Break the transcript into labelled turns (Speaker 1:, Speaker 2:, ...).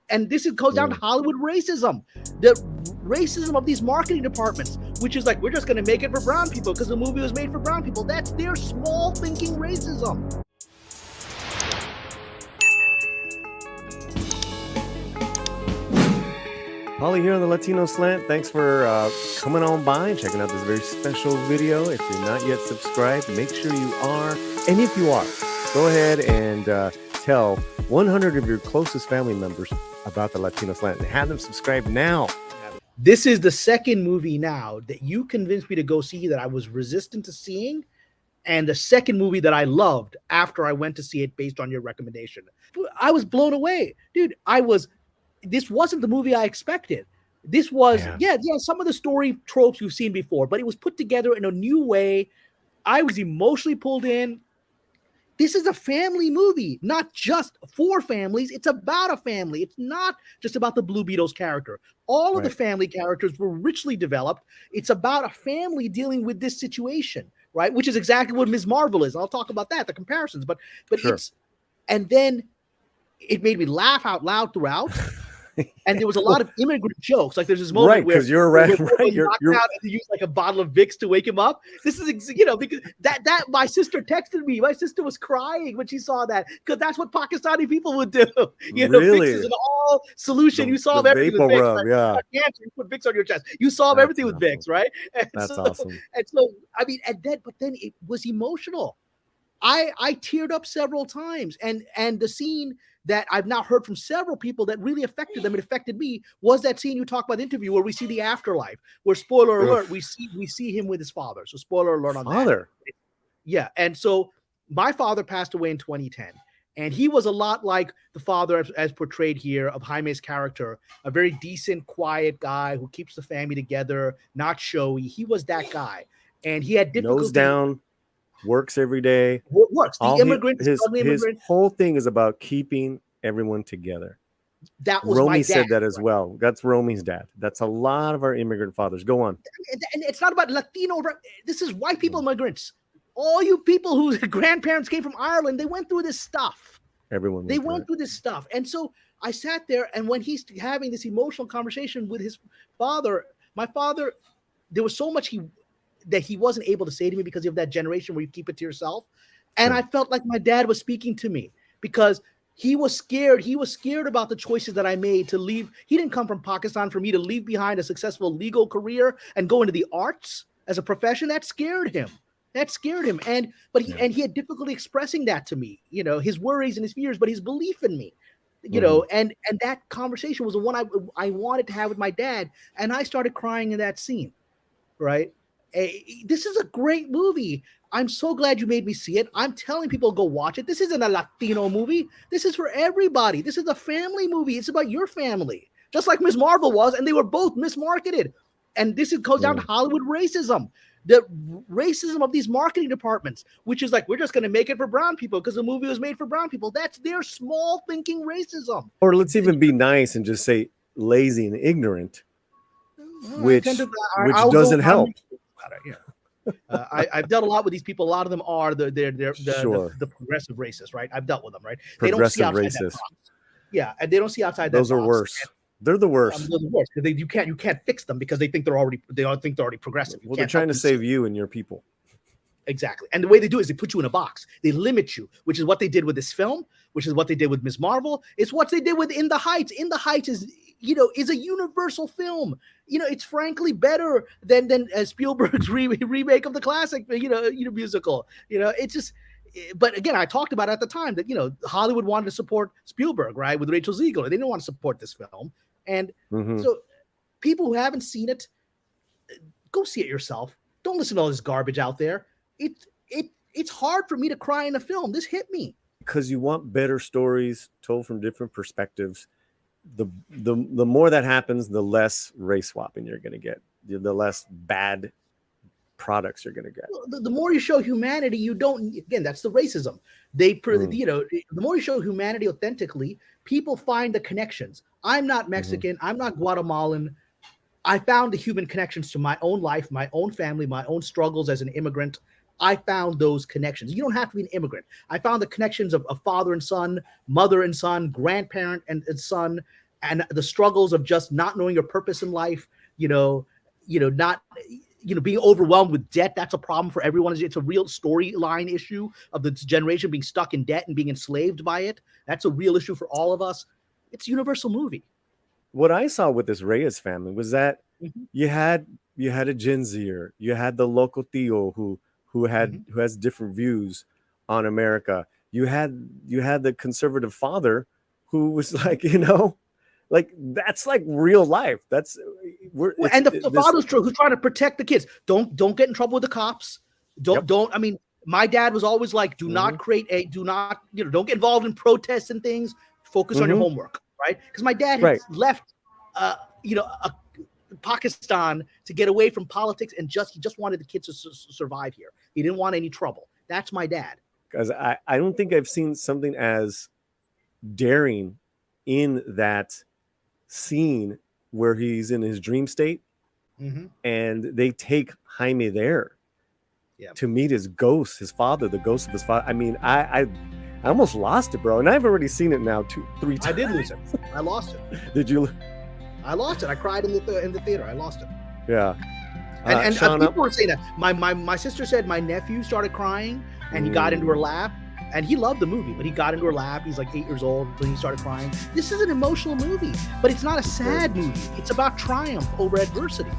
Speaker 1: And this goes down to Hollywood racism, the racism of these marketing departments, which is like, we're just going to make it for brown people because the movie was made for brown people. That's their small thinking racism.
Speaker 2: Holly here on the Latino Slant. Thanks for coming on by and checking out this very special video. If you're not yet subscribed, make sure you are. And if you are, go ahead and tell 100 of your closest family members about the Latino Slant and have them subscribe now.
Speaker 1: This is the second movie now that you convinced me to go see that I was resistant to seeing, and the second movie that I loved after I went to see it based on your recommendation. I was blown away, dude. This wasn't the movie I expected. This was, some of the story tropes you've seen before, but it was put together in a new way. I was emotionally pulled in. This is a family movie, not just for families. It's about a family. It's not just about the Blue Beetle's character. All of the family characters were richly developed. It's about a family dealing with this situation, right? Which is exactly what Ms. Marvel is. I'll talk about that, the comparisons. But sure. And then it made me laugh out loud throughout. And there was a lot of immigrant jokes. Like there's this moment where
Speaker 2: you're right.
Speaker 1: You're out and use like a bottle of Vicks to wake him up. This is, because that my sister texted me. My sister was crying when she saw that, because that's what Pakistani people would do.
Speaker 2: Really?
Speaker 1: Vicks is an all solution. You solve everything with Vicks.
Speaker 2: Rub, yeah.
Speaker 1: Cancer, you put Vicks on your chest. You solve everything with Vicks, right? And
Speaker 2: that's awesome.
Speaker 1: And so, I mean, but then it was emotional. I teared up several times, and the scene that I've now heard from several people that really affected them, it affected me, was that scene you talked about in the interview where we see the afterlife, where, spoiler alert, we see him with his father. So spoiler alert on that. Yeah. And so my father passed away in 2010, and he was a lot like the father as portrayed here of Jaime's character, a very decent, quiet guy who keeps the family together, not showy. He was that guy. And he had difficulty.
Speaker 2: Nose down. Works every day.
Speaker 1: Works.
Speaker 2: His whole thing is about keeping everyone together.
Speaker 1: That was
Speaker 2: Romy
Speaker 1: my dad.
Speaker 2: said that as well. That's Romy's dad. That's a lot of our immigrant fathers. Go on.
Speaker 1: And it's not about Latino. This is white people immigrants. All you people whose grandparents came from Ireland, they went through this stuff.
Speaker 2: Everyone.
Speaker 1: They went through this stuff. And so I sat there, and when he's having this emotional conversation with his father, my father, there was so much that he wasn't able to say to me because of that generation where you keep it to yourself. And I felt like my dad was speaking to me because he was scared. He was scared about the choices that I made to leave. He didn't come from Pakistan for me to leave behind a successful legal career and go into the arts as a profession. That scared him. And he had difficulty expressing that to me, his worries and his fears, but his belief in me, and that conversation was the one I wanted to have with my dad. And I started crying in that scene. Right. This is a great movie. I'm so glad you made me see it. I'm telling people to go watch it. This isn't a Latino movie. This is for everybody. This is a family movie. It's about your family, just like Ms. Marvel was, and they were both mismarketed. And this goes down to Hollywood racism, the racism of these marketing departments, which is like, we're just going to make it for brown people because the movie was made for brown people. That's their small thinking racism.
Speaker 2: Or let's even be nice and just say lazy and ignorant, which doesn't help.
Speaker 1: I've dealt a lot with these people. A lot of them are the progressive racists, right? I've dealt with them, right? They don't see outside that box. Yeah, and they don't see outside that box.
Speaker 2: Those are worse. They're the worst.
Speaker 1: They're the worst because you can't fix them because they think they're already progressive.
Speaker 2: Well, they're trying to save you and your people.
Speaker 1: Exactly. And the way they do it is they put you in a box. They limit you, which is what they did with this film, which is what they did with Ms. Marvel. It's what they did with In the Heights. In the Heights is a universal film. It's frankly better than Spielberg's remake of the classic, musical. It's just, but again, I talked about it at the time that, Hollywood wanted to support Spielberg, right? With Rachel Zegler. They didn't want to support this film. And so people who haven't seen it, go see it yourself. Don't listen to all this garbage out there. It's hard for me to cry in a film. This hit me.
Speaker 2: Because you want better stories told from different perspectives. The more that happens, the less race swapping you're going to get. The less bad products you're going to get.
Speaker 1: The more you show humanity, you don't. Again, that's the racism. The more you show humanity authentically, people find the connections. I'm not Mexican. I'm not Guatemalan. I found the human connections to my own life, my own family, my own struggles as an immigrant. I found those connections. You don't have to be an immigrant. I found the connections of father and son, mother and son, grandparent and son, and the struggles of just not knowing your purpose in life, not being overwhelmed with debt. That's a problem for everyone. It's a real storyline issue of the generation being stuck in debt and being enslaved by it. That's a real issue for all of us. It's a universal movie.
Speaker 2: What I saw with this Reyes family was that
Speaker 1: Mm-hmm.
Speaker 2: you had a Gen Zer, you had the local Theo who has different views on America. You had the conservative father who was like, like that's like real life. That's
Speaker 1: and the father's true, who's trying to protect the kids. Don't get in trouble with the cops. Don't. I mean, my dad was always like, do not don't get involved in protests and things. Focus on your homework, right? Because my dad had left, Pakistan to get away from politics, and he just wanted the kids to survive here. He didn't want any trouble. That's my dad.
Speaker 2: Because I don't think I've seen something as daring in that scene where he's in his dream state, and they take Jaime there to meet his ghost, his father, the ghost of his father. I mean, I almost lost it, bro, and I've already seen it now 2-3 times.
Speaker 1: I did lose it. I lost it.
Speaker 2: Did you?
Speaker 1: I lost it. I cried in the theater. I lost it.
Speaker 2: Yeah.
Speaker 1: And people were saying that. My sister said my nephew started crying and he got into her lap, and he loved the movie, but he got into her lap. He's like 8 years old when he started crying. This is an emotional movie, but it's not a sad movie. It's about triumph over adversity.